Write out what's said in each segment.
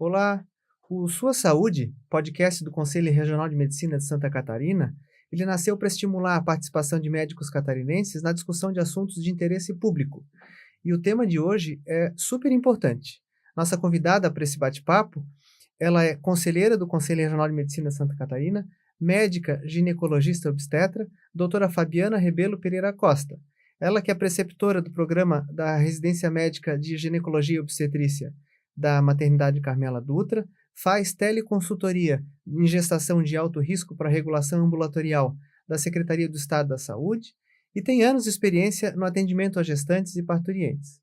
Olá, o Sua Saúde, podcast do Conselho Regional de Medicina de Santa Catarina, ele nasceu para estimular a participação de médicos catarinenses na discussão de assuntos de interesse público. E o tema de hoje é super importante. Nossa convidada para esse bate-papo, ela é conselheira do Conselho Regional de Medicina de Santa Catarina, médica ginecologista obstetra, doutora Fabiana Rebelo Pereira Costa. Ela que é preceptora do programa da Residência Médica de Ginecologia e Obstetrícia da Maternidade Carmela Dutra, faz teleconsultoria em gestação de alto risco para regulação ambulatorial da Secretaria do Estado da Saúde e tem anos de experiência no atendimento a gestantes e parturientes.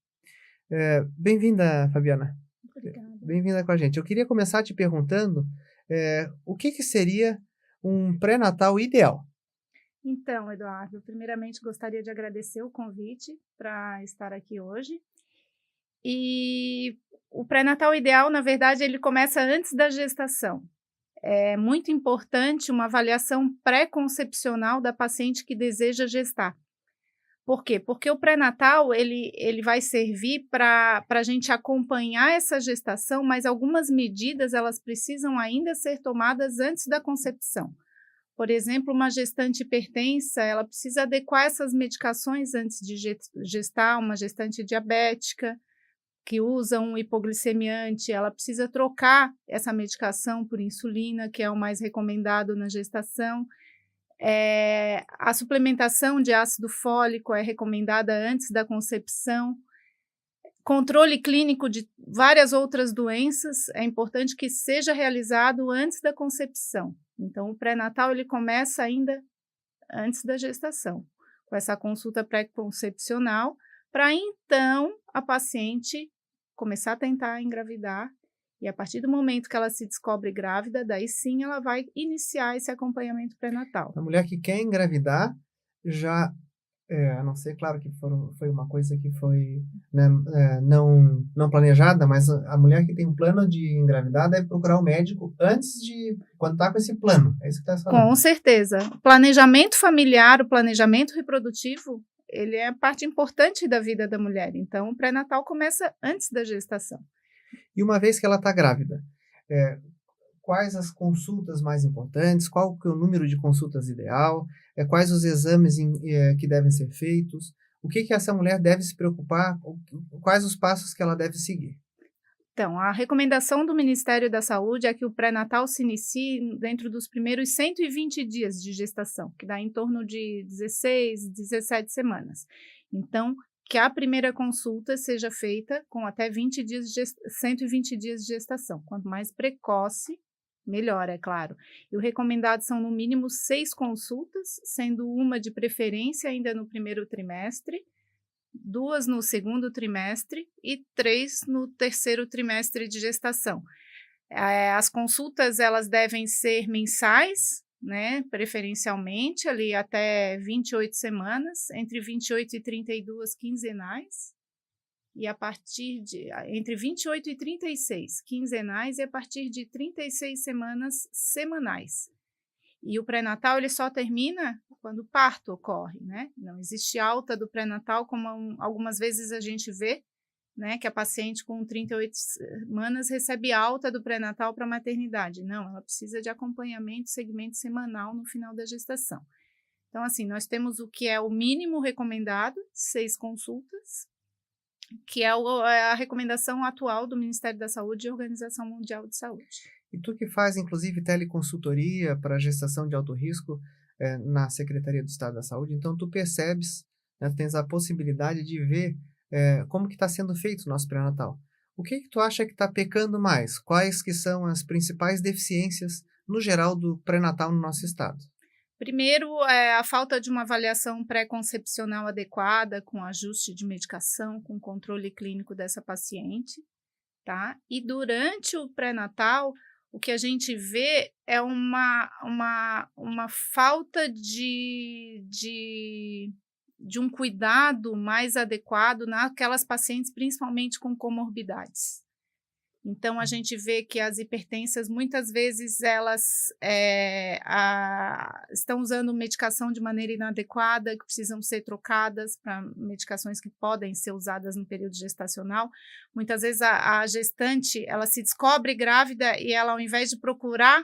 Bem-vinda, Fabiana. Obrigada. Bem-vinda com a gente. Eu queria começar te perguntando o que seria um pré-natal ideal? Então, Eduardo, primeiramente gostaria de agradecer o convite para estar aqui hoje. E o pré-natal ideal, na verdade, ele começa antes da gestação. É muito importante uma avaliação pré-concepcional da paciente que deseja gestar. Por quê? Porque o pré-natal ele vai servir para a gente acompanhar essa gestação, mas algumas medidas elas precisam ainda ser tomadas antes da concepção. Por exemplo, uma gestante hipertensa, ela precisa adequar essas medicações antes de gestar, uma gestante diabética, que usa um hipoglicemiante, ela precisa trocar essa medicação por insulina, que é o mais recomendado na gestação. A suplementação de ácido fólico é recomendada antes da concepção. Controle clínico de várias outras doenças é importante que seja realizado antes da concepção. Então, o pré-natal ele começa ainda antes da gestação, com essa consulta pré-concepcional, para então a paciente começar a tentar engravidar, e a partir do momento que ela se descobre grávida, daí sim ela vai iniciar esse acompanhamento pré-natal. A mulher que quer engravidar já, a não ser, claro, que foi uma coisa que foi, né, não planejada, mas a mulher que tem um plano de engravidar deve procurar o médico antes de, quando está com esse plano. É isso que está falando. Com certeza. O planejamento familiar, o planejamento reprodutivo, ele é parte importante da vida da mulher. Então, o pré-natal começa antes da gestação. E uma vez que ela está grávida, quais as consultas mais importantes? Qual que é o número de consultas ideal? Quais os exames que devem ser feitos? O que essa mulher deve se preocupar? Quais os passos que ela deve seguir? Então, a recomendação do Ministério da Saúde é que o pré-natal se inicie dentro dos primeiros 120 dias de gestação, que dá em torno de 16, 17 semanas. Então, que a primeira consulta seja feita com até 120 dias de gestação. Quanto mais precoce, melhor, é claro. E o recomendado são no mínimo 6 consultas, sendo uma de preferência ainda no primeiro trimestre, 2 no segundo trimestre e 3 no terceiro trimestre de gestação. As consultas elas devem ser mensais, né, preferencialmente, ali até 28 semanas, entre 28 e 32 quinzenais, e a partir de entre 28 e 36 quinzenais e a partir de 36 semanas semanais. E o pré-natal ele só termina quando o parto ocorre, né? Não existe alta do pré-natal, como algumas vezes a gente vê, né? Que a paciente com 38 semanas recebe alta do pré-natal para a maternidade. Não, ela precisa de acompanhamento, segmento semanal no final da gestação. Então, assim, nós temos o que é o mínimo recomendado, 6 consultas, que é a recomendação atual do Ministério da Saúde e Organização Mundial de Saúde. E tu que faz, inclusive, teleconsultoria para gestação de alto risco na Secretaria do Estado da Saúde, então tu percebes, né, tens a possibilidade de ver como que está sendo feito o nosso pré-natal. O que tu acha que está pecando mais? Quais que são as principais deficiências, no geral, do pré-natal no nosso estado? Primeiro, a falta de uma avaliação pré-concepcional adequada, com ajuste de medicação, com controle clínico dessa paciente, tá? E durante o pré-natal, o que a gente vê é uma falta de um cuidado mais adequado naquelas pacientes, principalmente com comorbidades. Então, a gente vê que as hipertensas, muitas vezes, elas estão usando medicação de maneira inadequada, que precisam ser trocadas para medicações que podem ser usadas no período gestacional. Muitas vezes, a gestante, ela se descobre grávida e ela, ao invés de procurar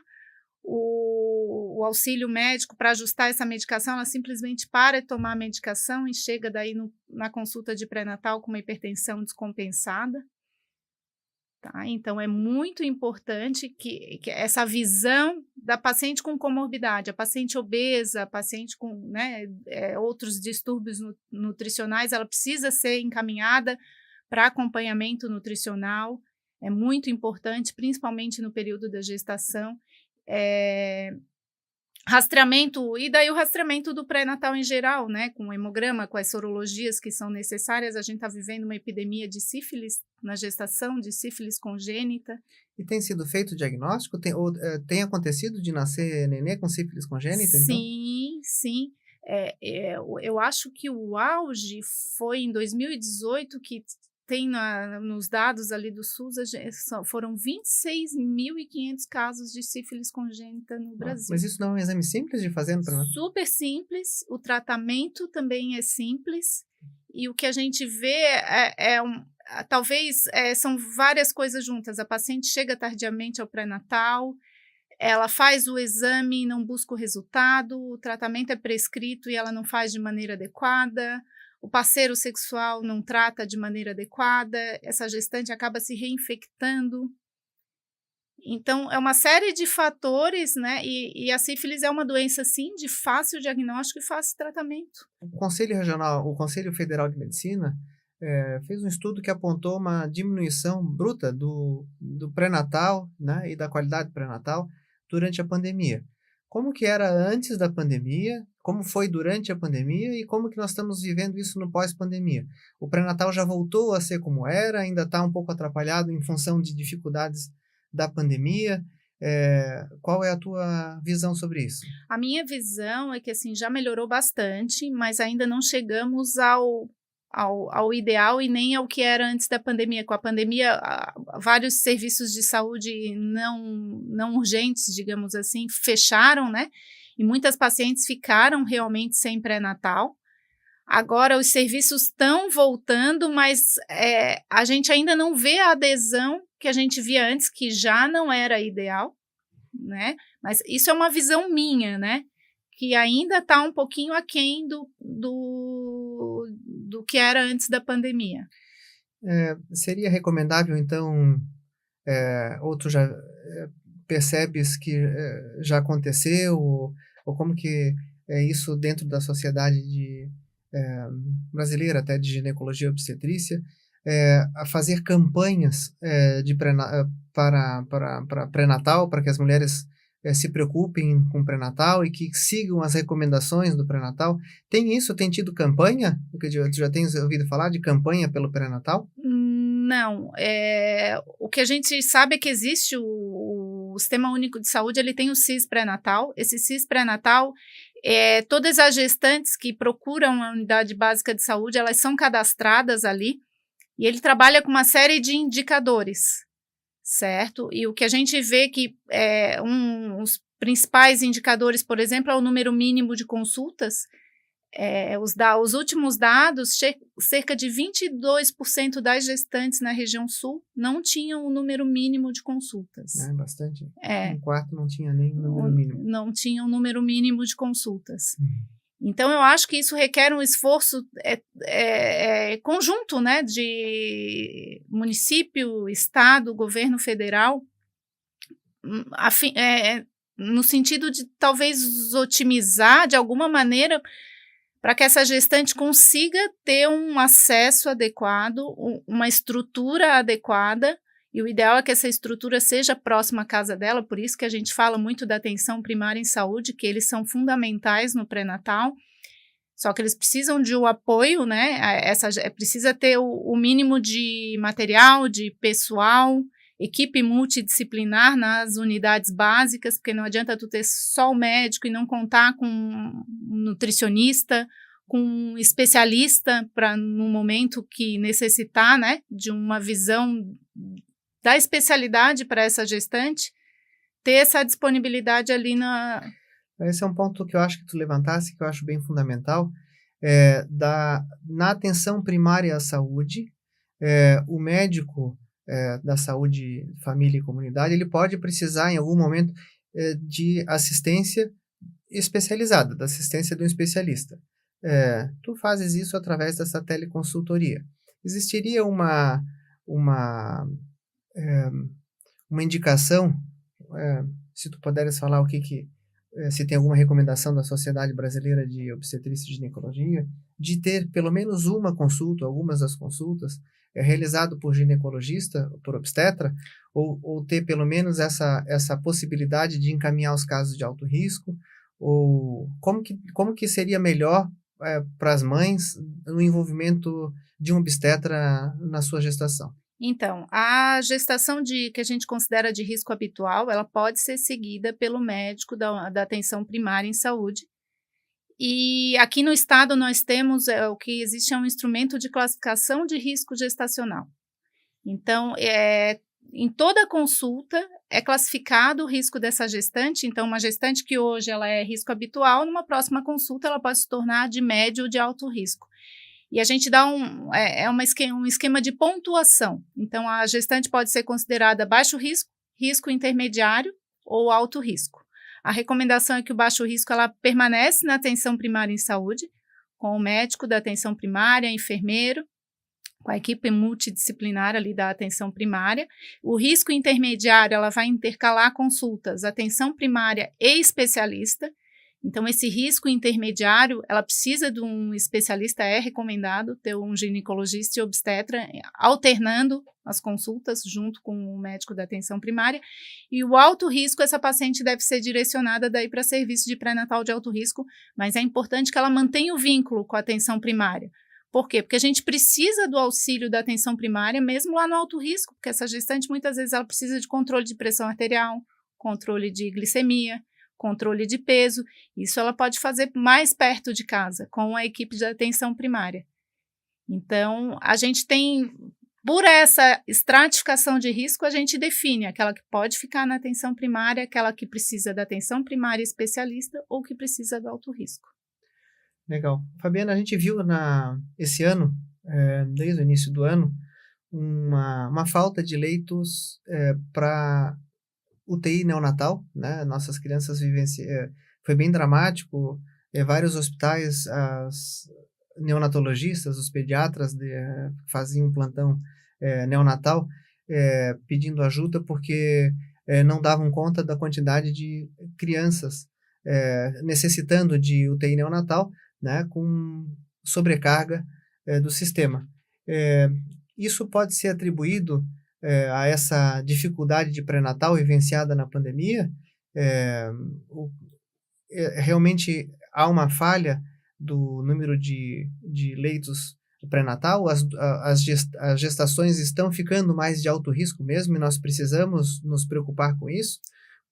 o auxílio médico para ajustar essa medicação, ela simplesmente para de tomar a medicação e chega daí na consulta de pré-natal com uma hipertensão descompensada. Tá? Então, é muito importante que essa visão da paciente com comorbidade, a paciente obesa, a paciente com, né, outros distúrbios nutricionais, ela precisa ser encaminhada para acompanhamento nutricional, é muito importante, principalmente no período da gestação. Rastreamento, e daí o rastreamento do pré-natal em geral, né, com o hemograma, com as sorologias que são necessárias. A gente está vivendo uma epidemia de sífilis na gestação, de sífilis congênita. E tem sido feito o diagnóstico? Tem acontecido de nascer nenê com sífilis congênita? Sim, então? Sim. Eu acho que o auge foi em 2018, que tem nos dados ali do SUS, foram 26.500 casos de sífilis congênita no Brasil. Mas isso não é um exame simples de fazer no pré-natal? Super simples, o tratamento também é simples, e o que a gente vê talvez são várias coisas juntas. A paciente chega tardiamente ao pré-natal, ela faz o exame e não busca o resultado, o tratamento é prescrito e ela não faz de maneira adequada, o parceiro sexual não trata de maneira adequada, essa gestante acaba se reinfectando. Então, é uma série de fatores, né? E a sífilis é uma doença, sim, de fácil diagnóstico e fácil tratamento. O Conselho Federal de Medicina fez um estudo que apontou uma diminuição bruta do pré-natal, né, e da qualidade pré-natal durante a pandemia. Como que era antes da pandemia, como foi durante a pandemia e como que nós estamos vivendo isso no pós-pandemia? O pré-natal já voltou a ser como era, ainda está um pouco atrapalhado em função de dificuldades da pandemia. Qual é a tua visão sobre isso? A minha visão é que assim, já melhorou bastante, mas ainda não chegamos ao ideal e nem ao que era antes da pandemia. Com a pandemia, vários serviços de saúde não urgentes, digamos assim, fecharam, né? E muitas pacientes ficaram realmente sem pré-natal. Agora os serviços estão voltando, mas a gente ainda não vê a adesão que a gente via antes, que já não era ideal, né? Mas isso é uma visão minha, né? Que ainda está um pouquinho aquém do que era antes da pandemia. Seria recomendável, então, ou tu já percebes que já aconteceu, ou como que é isso dentro da sociedade brasileira, até de ginecologia e obstetrícia, a fazer campanhas para pré-natal, para que as mulheres se preocupem com o pré-natal e que sigam as recomendações do pré-natal. Tem tido campanha? Tu já tens ouvido falar de campanha pelo pré-natal? Não. O que a gente sabe é que existe o Sistema Único de Saúde, ele tem o CIS pré-natal. Esse CIS pré-natal, todas as gestantes que procuram a unidade básica de saúde, elas são cadastradas ali, e ele trabalha com uma série de indicadores, certo? E o que a gente vê que os principais indicadores, por exemplo, é o número mínimo de consultas. Os últimos dados, cerca de 22% das gestantes na região sul não tinham o número mínimo de consultas. Bastante. Um quarto não tinha nem o número mínimo. Não tinha o número mínimo de consultas. Então, eu acho que isso requer um esforço conjunto, né, de município, estado, governo federal, no sentido de talvez otimizar de alguma maneira para que essa gestante consiga ter um acesso adequado, uma estrutura adequada, e o ideal é que essa estrutura seja próxima à casa dela. Por isso que a gente fala muito da atenção primária em saúde, que eles são fundamentais no pré-natal, só que eles precisam de um apoio, né? Precisa ter o mínimo de material, de pessoal, equipe multidisciplinar nas unidades básicas, porque não adianta tu ter só o médico e não contar com um nutricionista, com um especialista para no momento que necessitar, né, de uma visão da especialidade para essa gestante, ter essa disponibilidade ali na... Esse é um ponto que eu acho que tu levantasse, que eu acho bem fundamental, na atenção primária à saúde, o médico da saúde, família e comunidade, ele pode precisar em algum momento de assistência especializada, da assistência de um especialista. Tu fazes isso através dessa teleconsultoria. Existiria uma indicação, se tu puderes falar se tem alguma recomendação da Sociedade Brasileira de Obstetrícia e Ginecologia, de ter pelo menos uma consulta, algumas das consultas, realizado por ginecologista, por obstetra, ou ter pelo menos essa possibilidade de encaminhar os casos de alto risco, ou como que seria melhor para as mães o envolvimento de um obstetra na sua gestação? Então, a gestação que a gente considera de risco habitual, ela pode ser seguida pelo médico da atenção primária em saúde. E aqui no estado nós temos o que existe um instrumento de classificação de risco gestacional. Então, em toda consulta é classificado o risco dessa gestante. Então, uma gestante que hoje ela é risco habitual, numa próxima consulta ela pode se tornar de médio ou de alto risco. E a gente dá um esquema de pontuação. Então, a gestante pode ser considerada baixo risco, risco intermediário ou alto risco. A recomendação é que o baixo risco ela permanece na atenção primária em saúde, com o médico da atenção primária, enfermeiro, com a equipe multidisciplinar ali da atenção primária. O risco intermediário ela vai intercalar consultas, atenção primária e especialista. Então, esse risco intermediário, ela precisa de um especialista, é recomendado ter um ginecologista e obstetra alternando as consultas junto com o médico da atenção primária. E o alto risco, essa paciente deve ser direcionada daí para serviço de pré-natal de alto risco, mas é importante que ela mantenha o vínculo com a atenção primária. Por quê? Porque a gente precisa do auxílio da atenção primária, mesmo lá no alto risco, porque essa gestante, muitas vezes, ela precisa de controle de pressão arterial, controle de glicemia, controle de peso. Isso ela pode fazer mais perto de casa, com a equipe de atenção primária. Então, a gente tem, por essa estratificação de risco, a gente define aquela que pode ficar na atenção primária, aquela que precisa da atenção primária especialista ou que precisa do alto risco. Legal. Fabiana, a gente viu esse ano, desde o início do ano, uma falta de leitos para UTI neonatal, né? Nossas crianças foi bem dramático, vários hospitais, as neonatologistas, os pediatras faziam plantão neonatal pedindo ajuda porque não davam conta da quantidade de crianças necessitando de UTI neonatal, né? Com sobrecarga do sistema. Isso pode ser atribuído a essa dificuldade de pré-natal vivenciada na pandemia. Realmente há uma falha do número de leitos pré-natal, as gestações estão ficando mais de alto risco mesmo e nós precisamos nos preocupar com isso.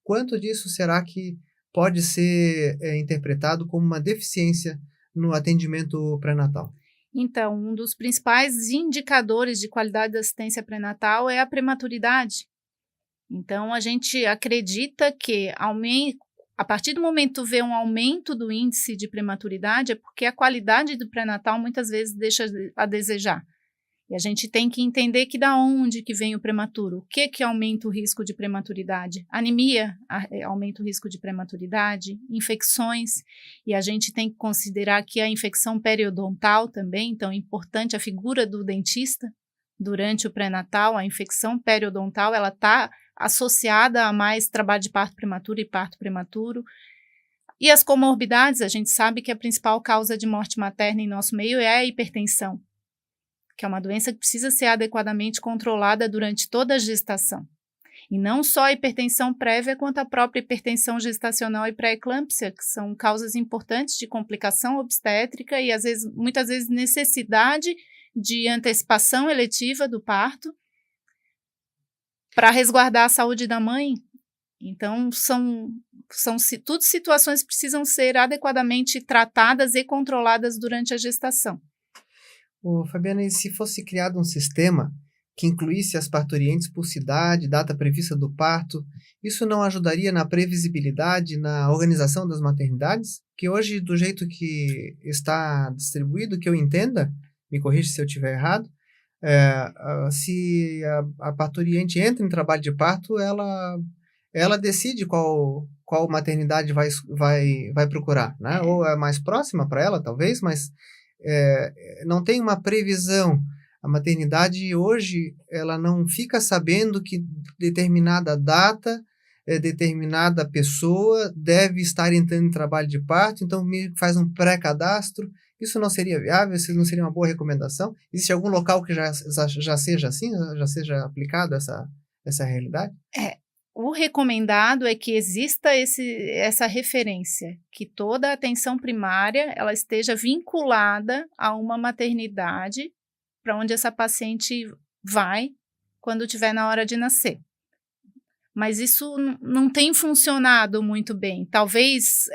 Quanto disso será que pode ser interpretado como uma deficiência no atendimento pré-natal? Então, um dos principais indicadores de qualidade da assistência pré-natal é a prematuridade. Então, a gente acredita que a partir do momento que vê um aumento do índice de prematuridade, é porque a qualidade do pré-natal muitas vezes deixa a desejar. E a gente tem que entender que da onde que vem o prematuro, o que aumenta o risco de prematuridade. Anemia aumenta o risco de prematuridade, infecções, e a gente tem que considerar que a infecção periodontal também, então é importante a figura do dentista durante o pré-natal. A infecção periodontal ela está associada a mais trabalho de parto prematuro e parto prematuro. E as comorbidades, a gente sabe que a principal causa de morte materna em nosso meio é a hipertensão, que é uma doença que precisa ser adequadamente controlada durante toda a gestação. E não só a hipertensão prévia, quanto a própria hipertensão gestacional e pré-eclâmpsia, que são causas importantes de complicação obstétrica e, muitas vezes, necessidade de antecipação eletiva do parto para resguardar a saúde da mãe. Então, são tudo situações que precisam ser adequadamente tratadas e controladas durante a gestação. Fabiana, e se fosse criado um sistema que incluísse as parturientes por cidade, data prevista do parto, isso não ajudaria na previsibilidade, na organização das maternidades? Que hoje, do jeito que está distribuído, que eu entenda, me corrija se eu estiver errado, se a parturiente entra em trabalho de parto, ela decide qual maternidade vai procurar, né? Ou é mais próxima para ela, talvez, mas não tem uma previsão. A maternidade hoje, ela não fica sabendo que determinada data, determinada pessoa deve estar entrando em trabalho de parto, então meio que faz um pré-cadastro. Isso não seria viável? Isso não seria uma boa recomendação? Existe algum local que já seja assim, já seja aplicado essa realidade? O recomendado é que exista essa referência, que toda a atenção primária ela esteja vinculada a uma maternidade para onde essa paciente vai quando estiver na hora de nascer. Mas isso não tem funcionado muito bem. Talvez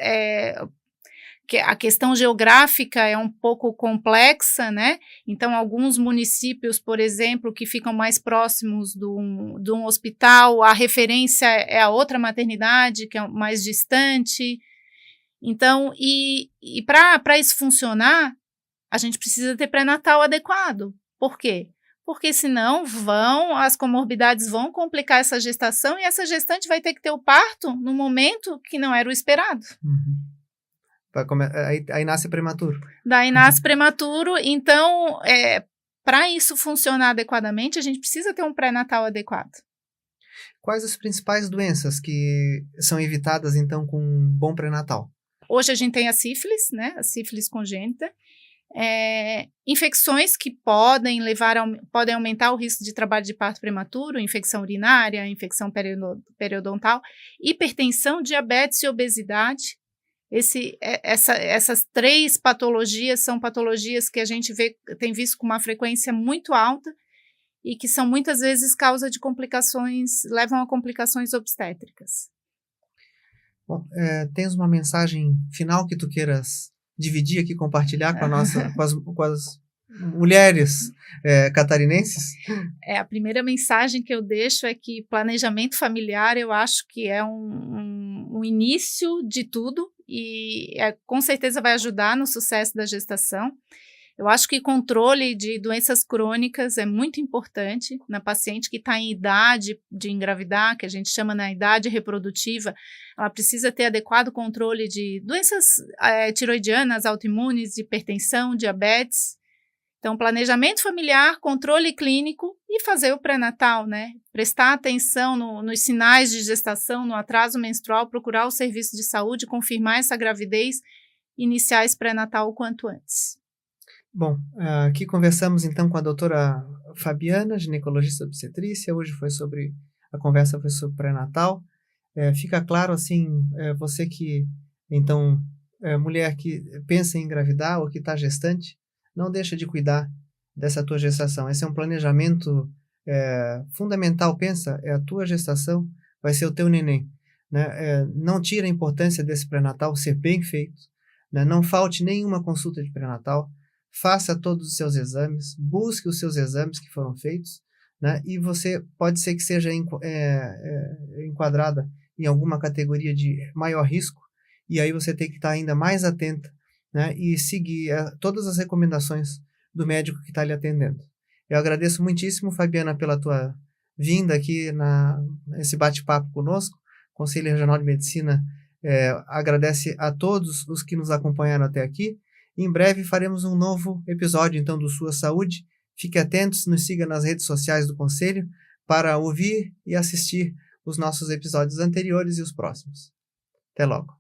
que a questão geográfica é um pouco complexa, né? Então, alguns municípios, por exemplo, que ficam mais próximos de um hospital, a referência é a outra maternidade, que é mais distante. Então, e para isso funcionar, a gente precisa ter pré-natal adequado. Por quê? Porque senão as comorbidades vão complicar essa gestação e essa gestante vai ter que ter o parto no momento que não era o esperado. Uhum. Aí nasce prematuro. Daí nasce prematuro, então, para isso funcionar adequadamente, a gente precisa ter um pré-natal adequado. Quais as principais doenças que são evitadas, então, com um bom pré-natal? Hoje a gente tem a sífilis, né? A sífilis congênita. Infecções que podem aumentar o risco de trabalho de parto prematuro, infecção urinária, infecção periodontal, hipertensão, diabetes e obesidade. Essas 3 patologias são patologias que a gente tem visto com uma frequência muito alta e que são muitas vezes causa de complicações, levam a complicações obstétricas. Bom, tens uma mensagem final que tu queiras dividir aqui, compartilhar com as mulheres catarinenses? A primeira mensagem que eu deixo é que planejamento familiar eu acho que é um início de tudo e com certeza vai ajudar no sucesso da gestação. Eu acho que controle de doenças crônicas é muito importante na paciente que está em idade de engravidar, que a gente chama na idade reprodutiva. Ela precisa ter adequado controle de doenças tiroidianas, autoimunes, hipertensão, diabetes. Então, planejamento familiar, controle clínico e fazer o pré-natal, né? Prestar atenção nos sinais de gestação, no atraso menstrual, procurar o serviço de saúde, confirmar essa gravidez, iniciar esse pré-natal o quanto antes. Bom, aqui conversamos então com a doutora Fabiana, ginecologista obstetrícia. Hoje a conversa foi sobre pré-natal. Fica claro, assim, você que, então, mulher que pensa em engravidar ou que está gestante, não deixa de cuidar dessa tua gestação. Esse é um planejamento fundamental. Pensa, é a tua gestação, vai ser o teu neném, né? Não tira a importância desse pré-natal ser bem feito, né? Não falte nenhuma consulta de pré-natal, faça todos os seus exames, busque os seus exames que foram feitos, né? E você pode ser que seja enquadrada em alguma categoria de maior risco, e aí você tem que estar ainda mais atenta, né, e seguir todas as recomendações do médico que está lhe atendendo. Eu agradeço muitíssimo, Fabiana, pela tua vinda aqui nesse bate-papo conosco. O Conselho Regional de Medicina agradece a todos os que nos acompanharam até aqui. Em breve faremos um novo episódio, então, do Sua Saúde. Fique atentos, nos siga nas redes sociais do Conselho para ouvir e assistir os nossos episódios anteriores e os próximos. Até logo.